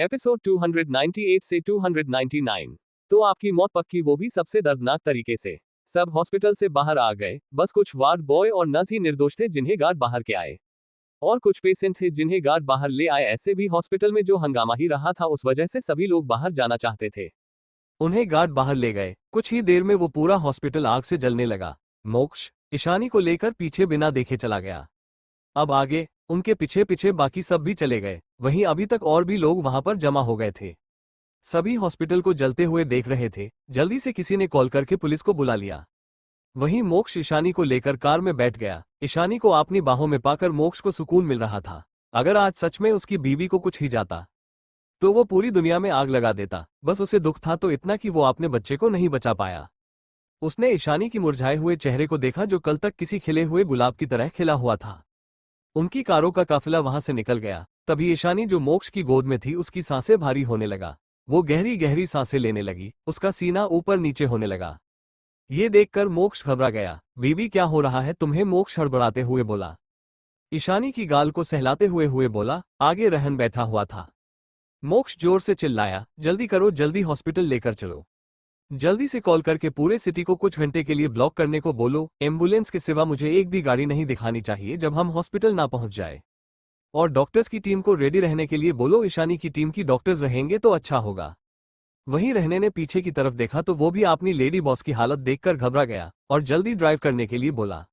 Episode 298 से 299। तो आपकी मौत पक्की, वो भी सबसे दर्दनाक तरीके से। सब हॉस्पिटल से बाहर आ गए, बस कुछ वार्ड बॉय और नर्स ही निर्दोष थे जिन्हें गार्ड बाहर के आए। और कुछ पेशेंट थे जिन्हें गार्ड बाहर ले आए। ऐसे भी हॉस्पिटल में जो हंगामा ही रहा था, उस वजह से सभी लोग बाहर जाना चाहते थे। उन्हें गार्ड बाहर ले गए। कुछ ही देर में वो पूरा हॉस्पिटल आग से जलने लगा। मोक्ष ईशानी को लेकर पीछे बिना देखे चला गया। अब आगे उनके पीछे पीछे बाकी सब भी चले गए। वहीं अभी तक और भी लोग वहां पर जमा हो गए थे। सभी हॉस्पिटल को जलते हुए देख रहे थे। जल्दी से किसी ने कॉल करके पुलिस को बुला लिया। वहीं मोक्ष ईशानी को लेकर कार में बैठ गया। ईशानी को अपनी बाहों में पाकर मोक्ष को सुकून मिल रहा था। अगर आज सच में उसकी बीवी को कुछ ही जाता तो वो पूरी दुनिया में आग लगा देता। बस उसे दुख था तो इतना कि वो अपने बच्चे को नहीं बचा पाया। उसने ईशानी की मुरझाए हुए चेहरे को देखा, जो कल तक किसी खिले हुए गुलाब की तरह खिला हुआ था। उनकी कारों का काफिला वहां से निकल गया। तभी ईशानी जो मोक्ष की गोद में थी, उसकी सांसें भारी होने लगा। वो गहरी गहरी सांसें लेने लगी। उसका सीना ऊपर नीचे होने लगा। ये देखकर मोक्ष घबरा गया। बीबी, क्या हो रहा है तुम्हें? मोक्ष हड़बड़ाते हुए बोला। ईशानी की गाल को सहलाते हुए बोला। आगे रहन बैठा हुआ था। मोक्ष जोर से चिल्लाया, जल्दी करो, जल्दी हॉस्पिटल लेकर चलो। जल्दी से कॉल करके पूरे सिटी को कुछ घंटे के लिए ब्लॉक करने को बोलो। एम्बुलेंस के सिवा मुझे एक भी गाड़ी नहीं दिखानी चाहिए जब हम हॉस्पिटल ना पहुंच जाए। और डॉक्टर्स की टीम को रेडी रहने के लिए बोलो। ईशानी की टीम की डॉक्टर्स रहेंगे तो अच्छा होगा। वहीं रहने ने पीछे की तरफ देखा तो वो भी अपनी लेडी बॉस की हालत देखकर घबरा गया और जल्दी ड्राइव करने के लिए बोला।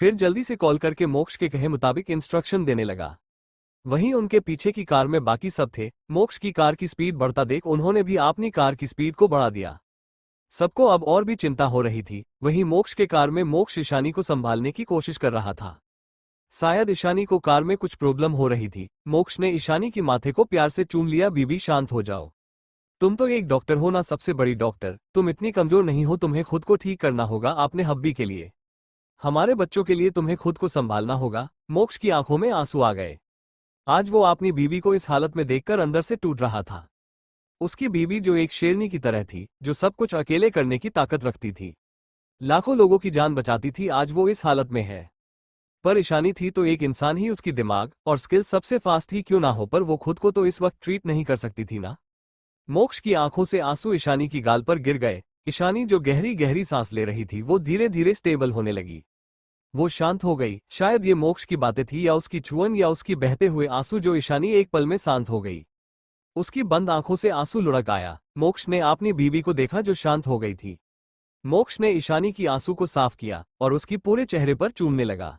फिर जल्दी से कॉल करके मोक्ष के कहे मुताबिक इंस्ट्रक्शन देने लगा। वहीं उनके पीछे की कार में बाकी सब थे। मोक्ष की कार की स्पीड बढ़ता देख उन्होंने भी अपनी कार की स्पीड को बढ़ा दिया। सबको अब और भी चिंता हो रही थी। वहीं मोक्ष के कार में मोक्ष ईशानी को संभालने की कोशिश कर रहा था। शायद ईशानी को कार में कुछ प्रॉब्लम हो रही थी। मोक्ष ने ईशानी की माथे को प्यार से चूम लिया। बीबी, शांत हो जाओ। तुम तो एक डॉक्टर हो ना, सबसे बड़ी डॉक्टर। तुम इतनी कमजोर नहीं हो। तुम्हें खुद को ठीक करना होगा, अपने हब्बी के लिए, हमारे बच्चों के लिए तुम्हें खुद को संभालना होगा। मोक्ष की आंखों में आंसू आ गए। आज वो अपनी बीवी को इस हालत में देखकर अंदर से टूट रहा था। उसकी बीवी जो एक शेरनी की तरह थी, जो सब कुछ अकेले करने की ताकत रखती थी, लाखों लोगों की जान बचाती थी, आज वो इस हालत में है। पर ईशानी थी तो एक इंसान ही। उसकी दिमाग और स्किल सबसे फास्ट ही क्यों ना हो, पर वो खुद को तो इस वक्त ट्रीट नहीं कर सकती थी ना। मोक्ष की आंखों से आंसू ईशानी की गाल पर गिर गए। ईशानी जो गहरी गहरी सांस ले रही थी, वो धीरे धीरे स्टेबल होने लगी। वो शांत हो गई। शायद ये मोक्ष की बातें थी, या उसकी छुअन, या उसकी बहते हुए आंसू, जो ईशानी एक पल में शांत हो गई। उसकी बंद आंखों से आंसू लुढ़क आया। मोक्ष ने अपनी बीवी को देखा जो शांत हो गई थी। मोक्ष ने ईशानी की आंसू को साफ किया और उसकी पूरे चेहरे पर चूमने लगा।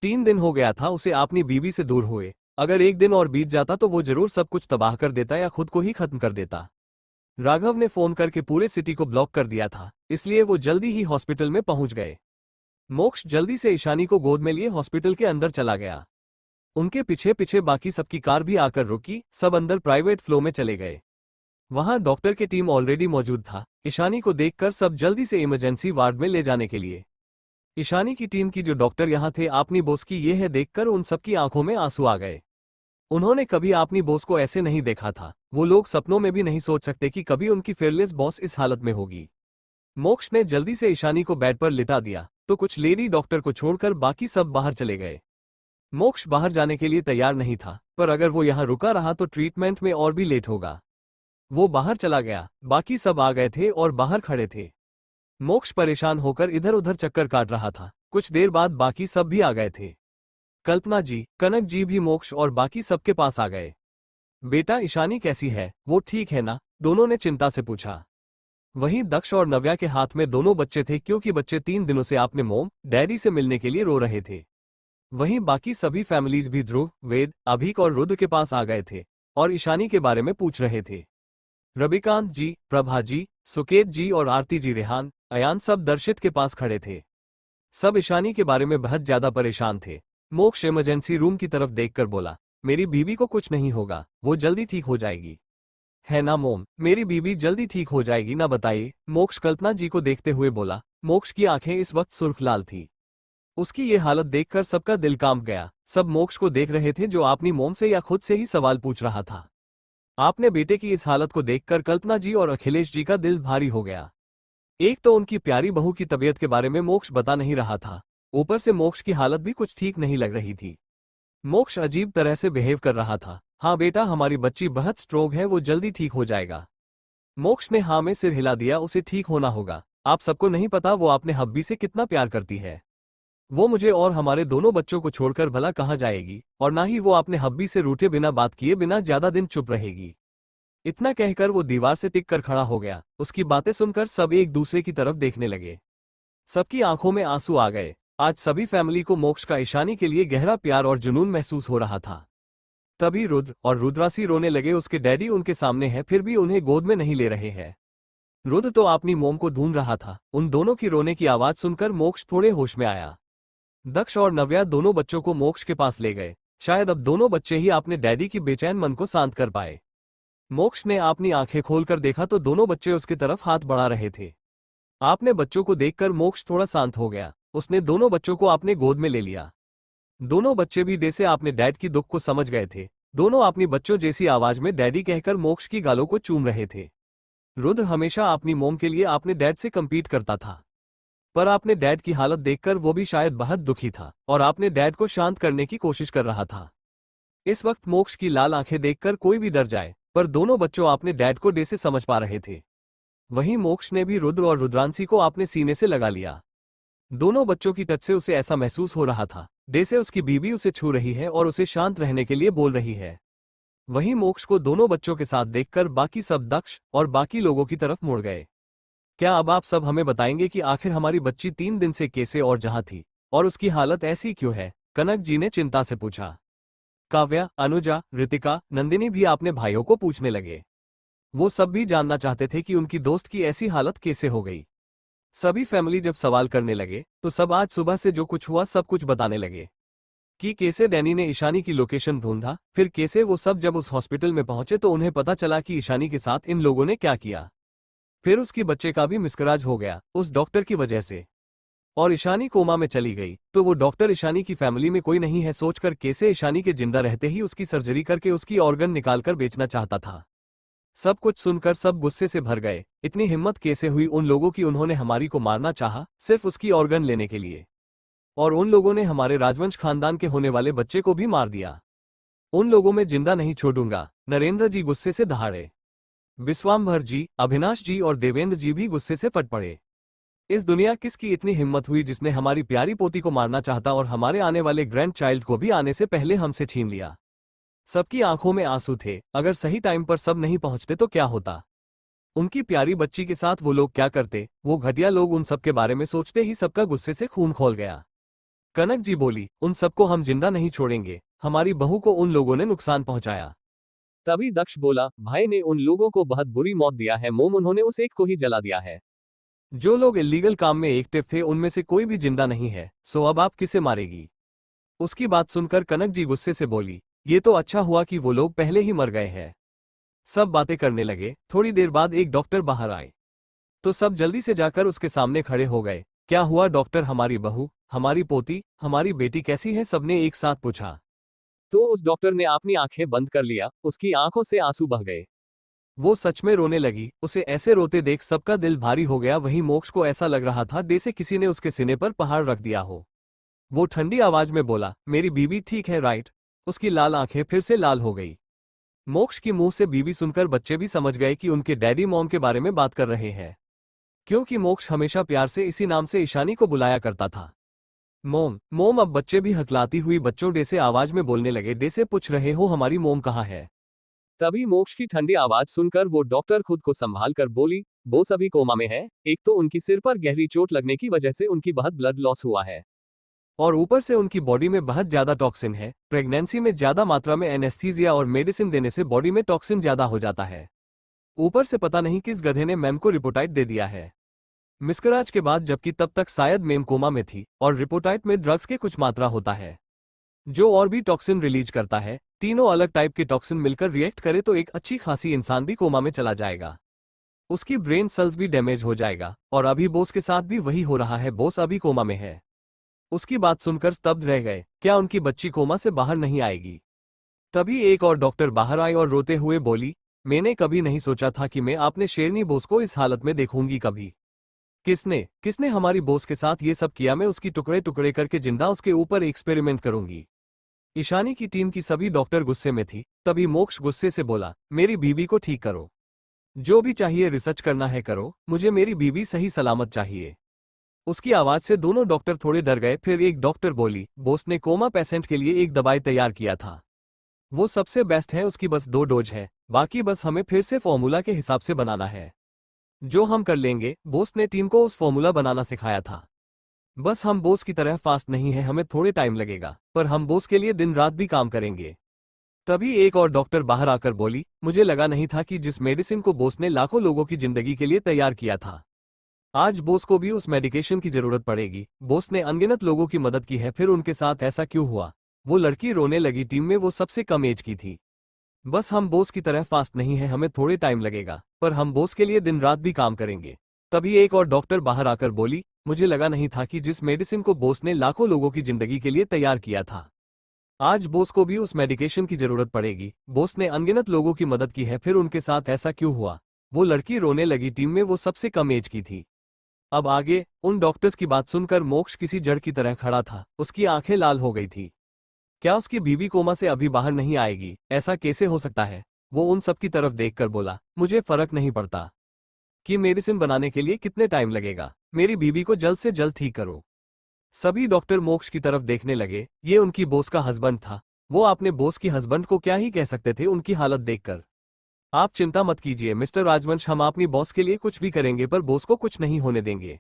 3 दिन हो गया था उसे अपनी बीवी से दूर हुए। अगर एक दिन और बीत जाता तो वो जरूर सब कुछ तबाह कर देता या खुद को ही खत्म कर देता। राघव ने फोन करके पूरे सिटी को ब्लॉक कर दिया था, इसलिए वो जल्दी ही हॉस्पिटल में पहुंच गए। मोक्ष जल्दी से ईशानी को गोद में लिए हॉस्पिटल के अंदर चला गया। उनके पीछे पीछे बाकी सबकी कार भी आकर रुकी। सब अंदर प्राइवेट फ्लो में चले गए। वहां डॉक्टर की टीम ऑलरेडी मौजूद था। ईशानी को देखकर सब जल्दी से इमरजेंसी वार्ड में ले जाने के लिए। ईशानी की टीम की जो डॉक्टर यहां थे, अपनी बॉस की ये है देखकर उन सबकी आंखों में आंसू आ गए। उन्होंने कभी अपनी बॉस को ऐसे नहीं देखा था। वो लोग सपनों में भी नहीं सोच सकते कि कभी उनकी फेयरलेस बॉस इस हालत में होगी। मोक्ष ने जल्दी से ईशानी को बेड पर लिटा दिया तो कुछ लेडी डॉक्टर को छोड़कर बाकी सब बाहर चले गए। मोक्ष बाहर जाने के लिए तैयार नहीं था, पर अगर वो यहां रुका रहा तो ट्रीटमेंट में और भी लेट होगा। वो बाहर चला गया। बाकी सब आ गए थे और बाहर खड़े थे। मोक्ष परेशान होकर इधर उधर चक्कर काट रहा था। कुछ देर बाद बाकी सब भी आ गए थे। कल्पना जी, कनक जी भी मोक्ष और बाकी सबके पास आ गए। बेटा, ईशानी कैसी है? वो ठीक है ना? दोनों ने चिंता से पूछा। वहीं दक्ष और नव्या के हाथ में दोनों बच्चे थे, क्योंकि बच्चे 3 दिनों से अपने मोम डैडी से मिलने के लिए रो रहे थे। वहीं बाकी सभी फैमिलीज भी ध्रुव, वेद, अभीक और रुद्र के पास आ गए थे और ईशानी के बारे में पूछ रहे थे। रविकांत जी, प्रभा जी, सुकेत जी और आरती जी, रेहान, अयान सब दर्शित के पास खड़े थे। सब ईशानी के बारे में बहुत ज्यादा परेशान थे। मोक्ष इमरजेंसी रूम की तरफ देखकर बोला, मेरी बीवी को कुछ नहीं होगा, वो जल्दी ठीक हो जाएगी, है ना मोम? मेरी बीवी जल्दी ठीक हो जाएगी ना, बताइए? मोक्ष कल्पना जी को देखते हुए बोला। मोक्ष की आंखें इस वक्त सुर्ख लाल थी। उसकी ये हालत देखकर सबका दिल कांप गया। सब मोक्ष को देख रहे थे, जो अपनी मोम से या खुद से ही सवाल पूछ रहा था। आपने बेटे की इस हालत को देखकर कल्पना जी और अखिलेश जी का दिल भारी हो गया। एक तो उनकी प्यारी बहू की तबीयत के बारे में मोक्ष बता नहीं रहा था, ऊपर से मोक्ष की हालत भी कुछ ठीक नहीं लग रही थी। मोक्ष अजीब तरह से बिहेव कर रहा था। हाँ बेटा, हमारी बच्ची बहुत स्ट्रोंग है, वो जल्दी ठीक हो जाएगा। मोक्ष ने हाँ में सिर हिला दिया। उसे ठीक होना होगा। आप सबको नहीं पता वो अपने हब्बी से कितना प्यार करती है। वो मुझे और हमारे दोनों बच्चों को छोड़कर भला कहाँ जाएगी, और ना ही वो अपने हब्बी से रूठे बिना बात किए बिना ज्यादा दिन चुप रहेगी। इतना कहकर वो दीवार से टिक कर खड़ा हो गया। उसकी बातें सुनकर सब एक दूसरे की तरफ देखने लगे। सबकी आंखों में आंसू आ गए। आज सभी फैमिली को मोक्ष का ईशानी के लिए गहरा प्यार और जुनून महसूस हो रहा था। तभी रुद्र और रुद्रासी रोने लगे। उसके डैडी उनके सामने हैं, फिर भी उन्हें गोद में नहीं ले रहे हैं। रुद्र तो अपनी मोम को ढूंढ रहा था। उन दोनों की रोने की आवाज सुनकर मोक्ष थोड़े होश में आया। दक्ष और नव्या दोनों बच्चों को मोक्ष के पास ले गए। शायद अब दोनों बच्चे ही अपने डैडी की बेचैन मन को शांत कर पाए। मोक्ष ने अपनी आंखें खोलकर देखा तो दोनों बच्चे उसकी तरफ हाथ बढ़ा रहे थे। आपने बच्चों को देखकर मोक्ष थोड़ा शांत हो गया। उसने दोनों बच्चों को अपने गोद में ले लिया। दोनों बच्चे भी जैसे अपने डैड की दुख को समझ गए थे। दोनों अपनी बच्चों जैसी आवाज में डैडी कहकर मोक्ष की गालों को चूम रहे थे। रुद्र हमेशा अपनी मोम के लिए अपने डैड से कम्पीट करता था, पर अपने डैड की हालत देखकर वो भी शायद बहुत दुखी था और अपने डैड को शांत करने की कोशिश कर रहा था। इस वक्त मोक्ष की लाल आंखें देखकर कोई भी डर जाए, पर दोनों बच्चों अपने डैड को जैसे समझ पा रहे थे। वहीं मोक्ष ने भी रुद्र और रुद्रांशी को अपने सीने से लगा लिया। दोनों बच्चों की टच से उसे ऐसा महसूस हो रहा था जैसे उसकी बीवी उसे छू रही है और उसे शांत रहने के लिए बोल रही है। वहीं मोक्ष को दोनों बच्चों के साथ देखकर बाकी सब दक्ष और बाकी लोगों की तरफ मुड़ गए। क्या अब आप सब हमें बताएंगे कि आखिर हमारी बच्ची 3 दिन से कैसे और जहां थी, और उसकी हालत ऐसी क्यों है? कनक जी ने चिंता से पूछा। काव्या, अनुजा, ऋतिका, नंदिनी भी अपने भाइयों को पूछने लगे। वो सब भी जानना चाहते थे कि उनकी दोस्त की ऐसी हालत कैसे हो गई। सभी फैमिली जब सवाल करने लगे तो सब आज सुबह से जो कुछ हुआ सब कुछ बताने लगे कि कैसे डैनी ने ईशानी की लोकेशन ढूंढा, फिर कैसे वो सब जब उस हॉस्पिटल में पहुंचे तो उन्हें पता चला कि ईशानी के साथ इन लोगों ने क्या किया। फिर उसकी बच्चे का भी मिसकराज हो गया उस डॉक्टर की वजह से, और ईशानी कोमा में चली गई। तो वो डॉक्टर ईशानी की फैमिली में कोई नहीं है सोचकर कैसे ईशानी के जिंदा रहते ही उसकी सर्जरी करके उसकी ऑर्गन निकालकर बेचना चाहता था। सब कुछ सुनकर सब गुस्से से भर गए। इतनी हिम्मत कैसे हुई उन लोगों की, उन्होंने हमारी को मारना चाहा सिर्फ उसकी ऑर्गन लेने के लिए, और उन लोगों ने हमारे राजवंश खानदान के होने वाले बच्चे को भी मार दिया। उन लोगों में जिंदा नहीं छोड़ूंगा। नरेंद्र जी गुस्से से दहाड़े। विश्वाम्भर जी, अभिनाश जी और देवेंद्र जी भी गुस्से से फट पड़े। इस दुनिया किसकी इतनी हिम्मत हुई जिसने हमारी प्यारी पोती को मारना चाहता और हमारे आने वाले ग्रैंड चाइल्ड को भी आने से पहले हमसे छीन लिया। सबकी आंखों में आंसू थे। अगर सही टाइम पर सब नहीं पहुंचते तो क्या होता? उनकी प्यारी बच्ची के साथ वो लोग क्या करते? वो घटिया लोग उन सब के बारे में सोचते ही सबका गुस्से से खून खौल गया। कनक जी बोली, उन सबको हम जिंदा नहीं छोड़ेंगे। हमारी बहू को उन लोगों ने नुकसान पहुंचाया। तभी दक्ष बोला, भाई ने उन लोगों को बहुत बुरी मौत दिया है मोम, उन्होंने उस एक को ही जला दिया है। जो लोग इलीगल काम में एक्टिव थे उनमें से कोई भी जिंदा नहीं है, सो अब आप किसे मारेगी? उसकी बात सुनकर कनक जी गुस्से से बोली, ये तो अच्छा हुआ कि वो लोग पहले ही मर गए हैं। सब बातें करने लगे। थोड़ी देर बाद एक डॉक्टर बाहर आए तो सब जल्दी से जाकर उसके सामने खड़े हो गए। क्या हुआ डॉक्टर? हमारी बहू, हमारी पोती, हमारी बेटी कैसी है? सबने एक साथ पूछा। तो उस डॉक्टर ने अपनी आंखें बंद कर लिया। उसकी आंखों से आंसू बह गए। वो सच में रोने लगी। उसे ऐसे रोते देख सबका दिल भारी हो गया। वहीं मोक्ष को ऐसा लग रहा था जैसे किसी ने उसके सीने पर पहाड़ रख दिया हो। वो ठंडी आवाज में बोला, मेरी बीबी ठीक है राइट? उसकी लाल आंखें फिर से लाल हो गई। मोक्ष की मुंह से बीबी सुनकर बच्चे भी समझ गए कि उनके डैडी मॉम के बारे में बात कर रहे हैं, क्योंकि मोक्ष हमेशा प्यार से इसी नाम से ईशानी को बुलाया करता था। मोम मोम। अब बच्चे भी हकलाती हुई बच्चों जैसे आवाज में बोलने लगे, जैसे पूछ रहे हो हमारी मोम कहाँ है। तभी मोक्ष की ठंडी आवाज सुनकर वो डॉक्टर खुद को संभाल कर बोली, वो सभी कोमा में है। एक तो उनकी सिर पर गहरी चोट लगने की वजह से उनकी बहुत ब्लड लॉस हुआ है, और ऊपर से उनकी बॉडी में बहुत ज्यादा टॉक्सिन है। प्रेगनेंसी में ज्यादा मात्रा में एनेस्थीसिया और मेडिसिन देने से बॉडी में टॉक्सिन ज्यादा हो जाता है। ऊपर से पता नहीं किस गधे ने मैम को रिपोटाइट दे दिया है मिस्कराज के बाद, जबकि तब तक शायद मेम कोमा में थी। और रिपोटाइट में ड्रग्स के कुछ मात्रा होता है जो और भी टॉक्सिन रिलीज करता है। तीनों अलग टाइप के टॉक्सिन मिलकर रिएक्ट करे तो एक अच्छी खासी इंसान भी कोमा में चला जाएगा। उसकी ब्रेन सेल्स भी डैमेज हो जाएगा। और अभी बोस के साथ भी वही हो रहा है। बोस अभी कोमा में है। उसकी बात सुनकर स्तब्ध रह गए। क्या उनकी बच्ची कोमा से बाहर नहीं आएगी? तभी एक और डॉक्टर बाहर आई और रोते हुए बोली, मैंने कभी नहीं सोचा था कि मैं अपने शेरनी बोस को इस हालत में देखूंगी कभी। किसने किसने हमारी बोस के साथ ये सब किया? मैं उसकी टुकड़े टुकड़े करके जिंदा उसके ऊपर एक्सपेरिमेंट करूंगी। ईशानी की टीम की सभी डॉक्टर गुस्से में थी। तभी मोक्ष गुस्से से बोला, मेरी बीबी को ठीक करो, जो भी चाहिए रिसर्च करना है करो, मुझे मेरी बीबी सही सलामत चाहिए। उसकी आवाज से दोनों डॉक्टर थोड़े डर गए। फिर एक डॉक्टर बोली, बोस ने कोमा पेशेंट के लिए एक दवाई तैयार किया था, वो सबसे बेस्ट है, उसकी बस 2 डोज है, बाकी बस हमें फिर से फॉर्मूला के हिसाब से बनाना है, जो हम कर लेंगे। बोस ने टीम को उस फॉर्मूला बनाना सिखाया था। बस हम बोस की तरह फास्ट नहीं है, हमें थोड़े टाइम लगेगा, पर हम बोस के लिए दिन रात भी काम करेंगे। तभी एक और डॉक्टर बाहर आकर बोली, मुझे लगा नहीं था कि जिस मेडिसिन को बोस ने लाखों लोगों की जिंदगी के लिए तैयार किया था, आज बोस को भी उस मेडिकेशन की जरूरत पड़ेगी। बोस ने अनगिनत लोगों की मदद की है, फिर उनके साथ ऐसा क्यों हुआ? वो लड़की रोने लगी। टीम में वो सबसे कम एज की थी। बस हम बोस की तरह फास्ट नहीं है, हमें थोड़े टाइम लगेगा, पर हम बोस के लिए दिन रात भी काम करेंगे। तभी एक और डॉक्टर बाहर आकर बोली, मुझे लगा नहीं था कि जिस मेडिसिन को बोस ने लाखों लोगों की जिंदगी के लिए तैयार किया था, आज बोस को भी उस मेडिकेशन की जरूरत पड़ेगी। बोस ने अनगिनत लोगों की मदद की है, फिर उनके साथ ऐसा क्यों हुआ? वो लड़की रोने लगी। टीम में वो सबसे कम एज की थी। अब आगे उन डॉक्टर्स की बात सुनकर मोक्ष किसी जड़ की तरह खड़ा था। उसकी आंखें लाल हो गई थी। क्या उसकी बीवी कोमा से अभी बाहर नहीं आएगी? ऐसा कैसे हो सकता है? वो उन सब की तरफ देखकर बोला, मुझे फर्क नहीं पड़ता कि मेडिसिन बनाने के लिए कितने टाइम लगेगा, मेरी बीवी को जल्द से जल्द ठीक करो। सभी डॉक्टर मोक्ष की तरफ देखने लगे। ये उनकी बॉस का हस्बैंड था। वो अपने बॉस की हस्बैंड को क्या ही कह सकते थे उनकी हालत देखकर। आप चिंता मत कीजिए मिस्टर राजवंश, हम अपनी बॉस के लिए कुछ भी करेंगे, पर बॉस को कुछ नहीं होने देंगे।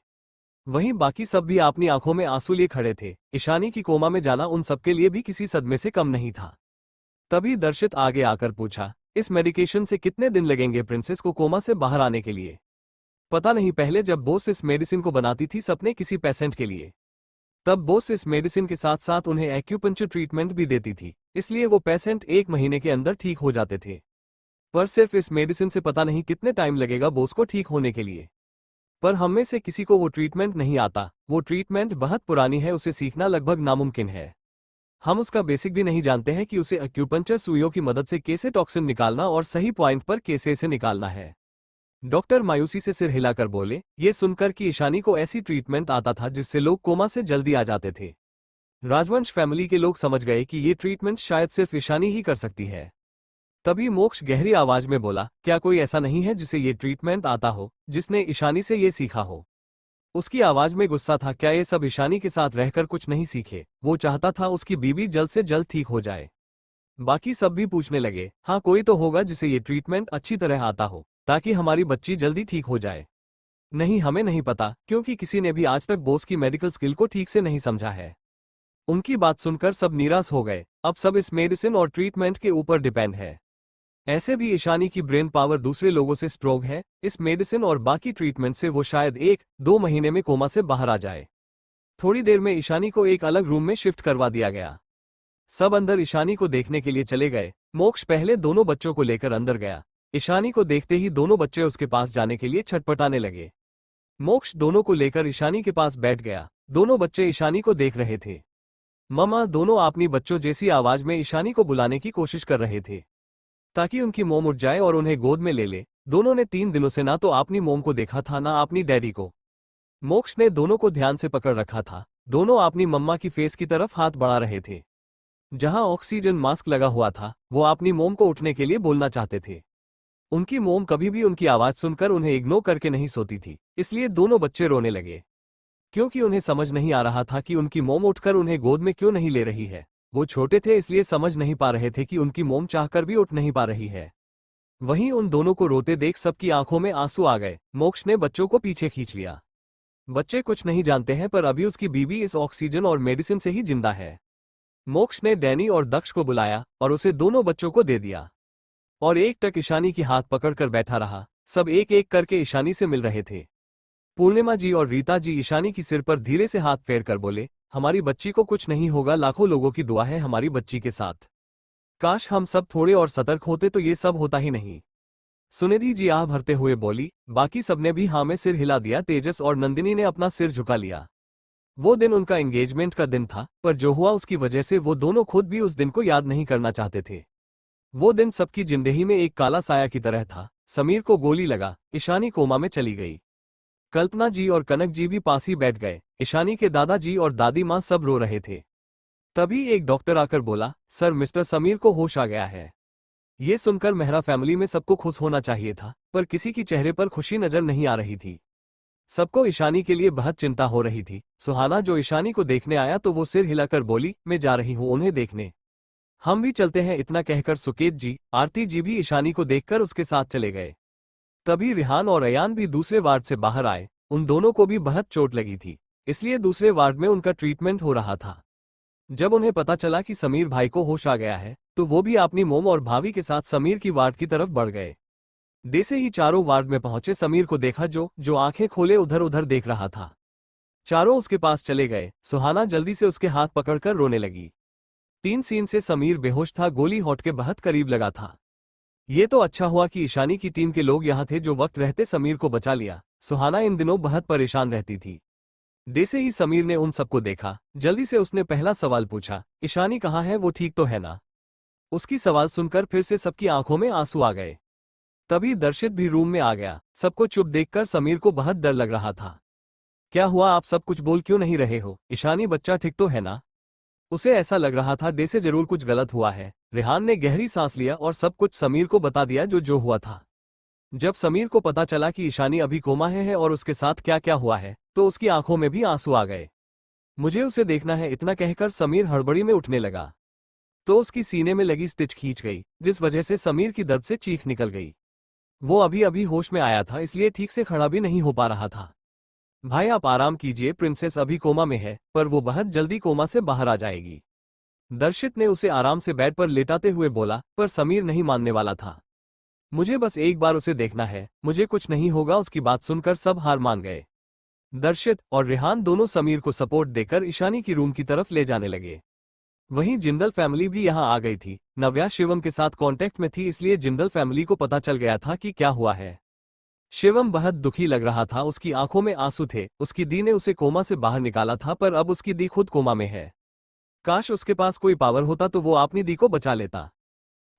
वहीं बाकी सब भी अपनी आंखों में आंसू लिए खड़े थे। ईशानी की कोमा में जाना उन सबके लिए भी किसी सदमे से कम नहीं था। तभी दर्शित आगे आकर पूछा, इस मेडिकेशन से कितने दिन लगेंगे प्रिंसेस को कोमा से बाहर आने के लिए? पता नहीं, पहले जब बॉस इस मेडिसिन को बनाती थी सपने किसी पेशेंट के लिए, तब बॉस इस मेडिसिन के साथ साथ उन्हें एक्यूपंक्चर ट्रीटमेंट भी देती थी, इसलिए वो पेशेंट 1 महीने के अंदर ठीक हो जाते थे। पर सिर्फ इस मेडिसिन से पता नहीं कितने टाइम लगेगा बॉस को ठीक होने के लिए। पर हम में से किसी को वो ट्रीटमेंट नहीं आता। वो ट्रीटमेंट बहुत पुरानी है, उसे सीखना लगभग नामुमकिन है। हम उसका बेसिक भी नहीं जानते हैं कि उसे एक्यूपंक्चर सुइयों की मदद से कैसे टॉक्सिन निकालना और सही पॉइंट पर कैसे इसे निकालना है। डॉक्टर मायूसी से सिर हिलाकर बोले, ये सुनकर कि ईशानी को ऐसी ट्रीटमेंट आता था जिससे लोग कोमा से जल्दी आ जाते थे, राजवंश फैमिली के लोग समझ गए कि ये ट्रीटमेंट शायद सिर्फ ईशानी ही कर सकती है। तभी मोक्ष गहरी आवाज में बोला, क्या कोई ऐसा नहीं है जिसे ये ट्रीटमेंट आता हो, जिसने ईशानी से ये सीखा हो? उसकी आवाज में गुस्सा था। क्या ये सब ईशानी के साथ रहकर कुछ नहीं सीखे? वो चाहता था उसकी बीवी जल्द से जल्द ठीक हो जाए। बाकी सब भी पूछने लगे, हाँ कोई तो होगा जिसे ये ट्रीटमेंट अच्छी तरह आता हो, ताकि हमारी बच्ची जल्दी ठीक हो जाए। नहीं, हमें नहीं पता, क्योंकि किसी ने भी आज तक बॉस की मेडिकल स्किल को ठीक से नहीं समझा है। उनकी बात सुनकर सब निराश हो गए। अब सब इस मेडिसिन और ट्रीटमेंट के ऊपर डिपेंड है। ऐसे भी ईशानी की ब्रेन पावर दूसरे लोगों से स्ट्रोंग है। इस मेडिसिन और बाकी ट्रीटमेंट से वो शायद 1-2 महीने में कोमा से बाहर आ जाए। थोड़ी देर में ईशानी को एक अलग रूम में शिफ्ट करवा दिया गया। सब अंदर ईशानी को देखने के लिए चले गए। मोक्ष पहले दोनों बच्चों को लेकर अंदर गया। ईशानी को देखते ही दोनों बच्चे उसके पास जाने के लिए छटपटाने लगे। मोक्ष दोनों को लेकर ईशानी के पास बैठ गया। दोनों बच्चे ईशानी को देख रहे थे। ममा, दोनों अपनी बच्चों जैसी आवाज में ईशानी को बुलाने की कोशिश कर रहे थे, ताकि उनकी मोम उठ जाए और उन्हें गोद में ले ले। दोनों ने 3 दिनों से ना तो अपनी मोम को देखा था ना अपनी डैडी को। मोक्ष ने दोनों को ध्यान से पकड़ रखा था। दोनों अपनी मम्मा की फेस की तरफ हाथ बढ़ा रहे थे। जहां ऑक्सीजन मास्क लगा हुआ था, वो अपनी मोम को उठने के लिए बोलना चाहते थे। उनकी मोम कभी भी उनकी आवाज सुनकर उन्हें इग्नोर करके नहीं सोती थी, इसलिए दोनों बच्चे रोने लगे, क्योंकि उन्हें समझ नहीं आ रहा था कि उनकी मोम उठकर उन्हें गोद में क्यों नहीं ले रही है। वो छोटे थे इसलिए समझ नहीं पा रहे थे कि उनकी मोम चाहकर भी उठ नहीं पा रही है। वहीं उन दोनों को रोते देख सबकी आंखों में आंसू आ गए। मोक्ष ने बच्चों को पीछे खींच लिया। बच्चे कुछ नहीं जानते हैं, पर अभी उसकी बीवी इस ऑक्सीजन और मेडिसिन से ही जिंदा है। मोक्ष ने डैनी और दक्ष को बुलाया और उसे दोनों बच्चों को दे दिया, और एक टक ईशानी की हाथ पकड़कर बैठा रहा। सब एक एक करके ईशानी से मिल रहे थे। पूर्णिमा जी और रीता जी ईशानी की सिर पर धीरे से हाथ फेर कर बोले, हमारी बच्ची को कुछ नहीं होगा, लाखों लोगों की दुआ है हमारी बच्ची के साथ। काश हम सब थोड़े और सतर्क होते तो ये सब होता ही नहीं। सुनिधि जी आह भरते हुए बोली। बाकी सबने भी हाँ में सिर हिला दिया। तेजस और नंदिनी ने अपना सिर झुका लिया। वो दिन उनका एंगेजमेंट का दिन था, पर जो हुआ उसकी वजह से वो दोनों खुद भी उस दिन को याद नहीं करना चाहते थे। वो दिन सबकी जिंदगी में एक काला साया की तरह था। समीर को गोली लगा, ईशानी कोमा में चली गई। कल्पना जी और कनक जी भी पास ही बैठ गए। ईशानी के दादाजी और दादी माँ सब रो रहे थे। तभी एक डॉक्टर आकर बोला, सर मिस्टर समीर को होश आ गया है। ये सुनकर मेहरा फैमिली में सबको खुश होना चाहिए था, पर किसी की चेहरे पर खुशी नजर नहीं आ रही थी। सबको ईशानी के लिए बहुत चिंता हो रही थी। सुहाना जो ईशानी को देखने आया तो वो सिर हिलाकर बोली, मैं जा रही हूँ उन्हें देखने। हम भी चलते हैं। इतना कहकर सुकेत जी, आरती जी भी ईशानी को देखकर उसके साथ चले गए। तभी रिहान और अयान भी दूसरे वार्ड से बाहर आए। उन दोनों को भी बहुत चोट लगी थी, इसलिए दूसरे वार्ड में उनका ट्रीटमेंट हो रहा था। जब उन्हें पता चला कि समीर भाई को होश आ गया है, तो वो भी अपनी मोम और भाभी के साथ समीर की वार्ड की तरफ बढ़ गए। जैसे ही चारों वार्ड में पहुंचे, समीर को देखा जो आंखें खोले उधर उधर देख रहा था। चारों उसके पास चले गए। सुहाना जल्दी से उसके हाथ पकड़कर रोने लगी। 3 सीन से समीर बेहोश था, गोली हॉट के बहुत करीब लगा था। ये तो अच्छा हुआ कि ईशानी की टीम के लोग यहाँ थे जो वक्त रहते समीर को बचा लिया। सुहाना इन दिनों बहुत परेशान रहती थी। जैसे ही समीर ने उन सबको देखा, जल्दी से उसने पहला सवाल पूछा, ईशानी कहाँ है, वो ठीक तो है ना? उसकी सवाल सुनकर फिर से सबकी आंखों में आंसू आ गए। तभी दर्शित भी रूम में आ गया। सबको चुप देखकर समीर को बहुत डर लग रहा था। क्या हुआ, आप सब कुछ बोल क्यों नहीं रहे हो? ईशानी बच्चा ठीक तो है ना? उसे ऐसा लग रहा था जैसे जरूर कुछ गलत हुआ है। रेहान ने गहरी सांस लिया और सब कुछ समीर को बता दिया जो हुआ था। जब समीर को पता चला कि ईशानी अभी कोमा है और उसके साथ क्या क्या हुआ है, तो उसकी आंखों में भी आंसू आ गए। मुझे उसे देखना है, इतना कहकर समीर हड़बड़ी में उठने लगा। तो उसकी सीने में लगी स्टिच खींच गई, जिस वजह से समीर की दर्द से चीख निकल गई। वो अभी अभी होश में आया था, इसलिए ठीक से खड़ा भी नहीं हो पा रहा था। भाई आप आराम कीजिए, प्रिंसेस अभी कोमा में है, पर वो बहुत जल्दी कोमा से बाहर आ जाएगी। दर्शित ने उसे आराम से बेड पर लेटाते हुए बोला, पर समीर नहीं मानने वाला था। मुझे बस एक बार उसे देखना है, मुझे कुछ नहीं होगा। उसकी बात सुनकर सब हार मान गए। दर्शित और रेहान दोनों समीर को सपोर्ट देकर ईशानी की रूम की तरफ ले जाने लगे। वहीं जिंदल फैमिली भी यहां आ गई थी। नव्या शिवम के साथ कांटेक्ट में थी, इसलिए जिंदल फैमिली को पता चल गया था कि क्या हुआ है। शिवम बहुत दुखी लग रहा था, उसकी आंखों में आंसू थे। उसकी दी ने उसे कोमा से बाहर निकाला था, पर अब उसकी दी खुद कोमा में है। काश उसके पास कोई पावर होता तो वो अपनी दी को बचा लेता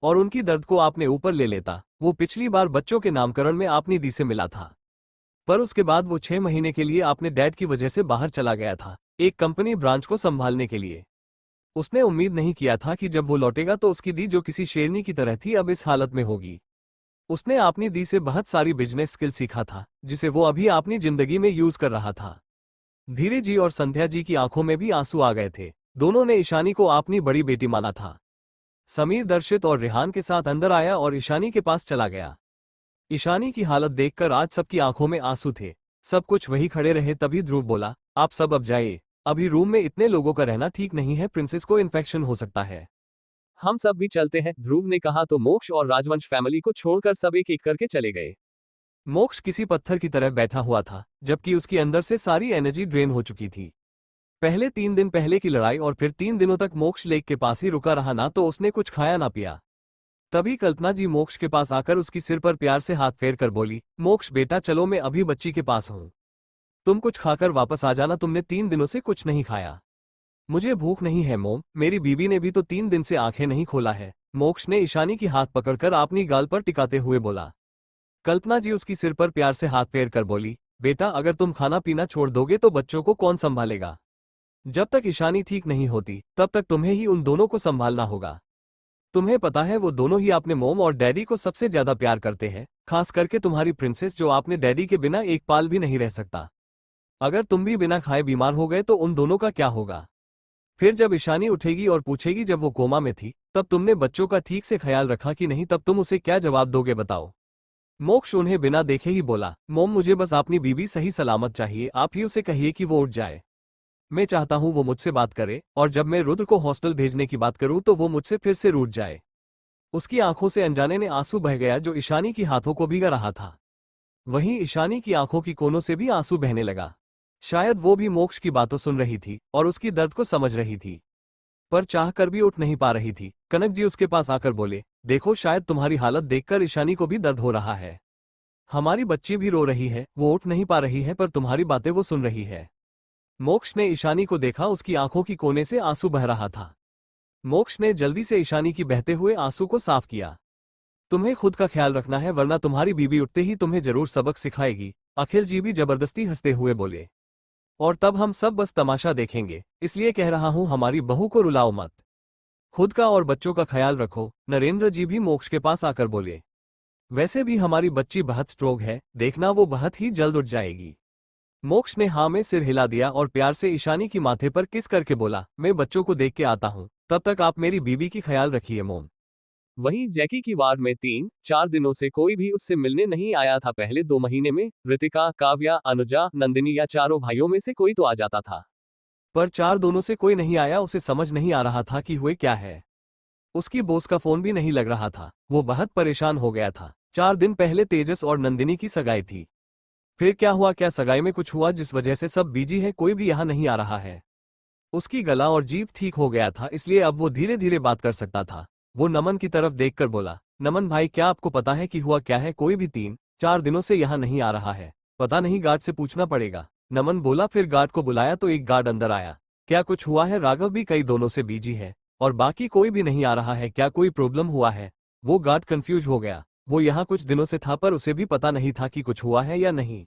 और उनकी दर्द को अपने ऊपर ले लेता। वो पिछली बार बच्चों के नामकरण में अपनी दी से मिला था, पर उसके बाद वो 6 महीने के लिए अपने डैड की वजह से बाहर चला गया था, एक कंपनी ब्रांच को संभालने के लिए। उसने उम्मीद नहीं किया था कि जब वो लौटेगा तो उसकी दी जो किसी शेरनी की तरह थी अब इस हालत में होगी। उसने अपनी दी से बहुत सारी बिजनेस स्किल सीखा था, जिसे वो अभी अपनी जिंदगी में यूज कर रहा था। धीरे जी और संध्या जी की आंखों में भी आंसू आ गए थे। दोनों ने ईशानी को अपनी बड़ी बेटी माना था। समीर दर्शित और रेहान के साथ अंदर आया और ईशानी के पास चला गया। ईशानी की हालत देखकर आज सबकी आंखों में आंसू थे। सब कुछ वही खड़े रहे। तभी ध्रुव बोला, आप सब अब जाइए, अभी रूम में इतने लोगों का रहना ठीक नहीं है, प्रिंसेस को इन्फेक्शन हो सकता है। हम सब भी चलते हैं, ध्रुव ने कहा तो मोक्ष और राजवंश फैमिली को छोड़कर सब एक एक करके चले गए। मोक्ष किसी पत्थर की तरह बैठा हुआ था, जबकि उसकी अंदर से सारी एनर्जी ड्रेन हो चुकी थी। पहले 3 दिन पहले की लड़ाई और फिर 3 दिनों तक मोक्ष लेक के पास ही रुका रहा, ना तो उसने कुछ खाया ना पिया। तभी कल्पना जी मोक्ष के पास आकर उसकी सिर पर प्यार से हाथ फेर कर बोली, मोक्ष बेटा चलो, मैं अभी बच्ची के पास हूँ, तुम कुछ खाकर वापस आ जाना, तुमने 3 दिनों से कुछ नहीं खाया। मुझे भूख नहीं है मोम, मेरी बीबी ने भी तो 3 दिन से आंखें नहीं खोला है। मोक्ष ने ईशानी की हाथ पकड़कर अपनी गाल पर टिकाते हुए बोला। कल्पना जी उसकी सिर पर प्यार से हाथ फेर कर बोली, बेटा अगर तुम खाना पीना छोड़ दोगे तो बच्चों को कौन संभालेगा? जब तक ईशानी ठीक नहीं होती तब तक तुम्हें ही उन दोनों को संभालना होगा। तुम्हें पता है वो दोनों ही अपने मोम और डैडी को सबसे ज्यादा प्यार करते हैं, खास करके तुम्हारी प्रिंसेस जो अपने डैडी के बिना एक पाल भी नहीं रह सकता। अगर तुम भी बिना खाए बीमार हो गए तो उन दोनों का क्या होगा? फिर जब ईशानी उठेगी और पूछेगी जब वो कोमा में थी तब तुमने बच्चों का ठीक से ख्याल रखा कि नहीं, तब तुम उसे क्या जवाब दोगे बताओ? मोक्ष उन्हें बिना देखे ही बोला, मोम मुझे बस अपनी बीबी सही सलामत चाहिए, आप ही उसे कहिए कि वो उठ जाए। मैं चाहता हूं वो मुझसे बात करे, और जब मैं रुद्र को हॉस्टल भेजने की बात करूं तो वो मुझसे फिर से रूठ जाए। उसकी आंखों से अनजाने ने आंसू बह गया जो ईशानी की हाथों को भीगा रहा था। वहीं ईशानी की आंखों की कोनों से भी आंसू बहने लगा। शायद वो भी मोक्ष की बातों सुन रही थी और उसकी दर्द को समझ रही थी, पर चाहकर भी उठ नहीं पा रही थी। कनक जी उसके पास आकर बोले, देखो शायद तुम्हारी हालत देखकर ईशानी को भी दर्द हो रहा है। हमारी बच्ची भी रो रही है, वो उठ नहीं पा रही है, पर तुम्हारी बातें वो सुन रही है। मोक्ष ने ईशानी को देखा, उसकी आंखों की कोने से आंसू बह रहा था। मोक्ष ने जल्दी से ईशानी की बहते हुए आंसू को साफ किया। तुम्हें खुद का ख्याल रखना है, वरना तुम्हारी बीबी उठते ही तुम्हें जरूर सबक सिखाएगी। अखिल जी भी जबरदस्ती हंसते हुए बोले। और तब हम सब बस तमाशा देखेंगे। इसलिए कह रहा हूं, हमारी बहू को रुलाओ मत। खुद का और बच्चों का ख्याल रखो, नरेंद्र जी भी मोक्ष के पास आकर बोले। वैसे भी हमारी बच्ची बहुत स्ट्रोंग है, देखना वो बहुत ही जल्द उठ जाएगी। मोक्ष ने हाँ में सिर हिला दिया और प्यार से ईशानी की माथे पर किस करके बोला, मैं बच्चों को देख के आता हूँ, तब तक आप मेरी बीबी की ख्याल रखिए मोम। वहीं जैकी की वार्ड में 3-4 दिनों से कोई भी उससे मिलने नहीं आया था। पहले 2 महीने में ऋतिका, काव्या, अनुजा, नंदिनी या चारों भाइयों में से कोई तो आ जाता था, पर 4 दोनों से कोई नहीं आया। उसे समझ नहीं आ रहा था कि हुए क्या है। उसकी बॉस का फोन भी नहीं लग रहा था, वो बहुत परेशान हो गया था। 4 दिन पहले तेजस और नंदिनी की सगाई थी। फिर क्या हुआ? क्या सगाई में कुछ हुआ जिस वजह से सब बिजी है, कोई भी यहाँ नहीं आ रहा है? उसकी गला और जीभ ठीक हो गया था, इसलिए अब वो धीरे धीरे बात कर सकता था। वो नमन की तरफ देखकर बोला, नमन भाई, क्या आपको पता है कि हुआ क्या है? कोई भी 3-4 दिनों से यहाँ नहीं आ रहा है। पता नहीं, गार्ड से पूछना पड़ेगा। नमन बोला। फिर गार्ड को बुलाया तो एक गार्ड अंदर आया। क्या कुछ हुआ है? राघव भी कई दोनों से बिजी है और बाकी कोई भी नहीं आ रहा है, क्या कोई प्रॉब्लम हुआ है? वो गार्ड कंफ्यूज हो गया। वो यहाँ कुछ दिनों से था पर उसे भी पता नहीं था कि कुछ हुआ है या नहीं।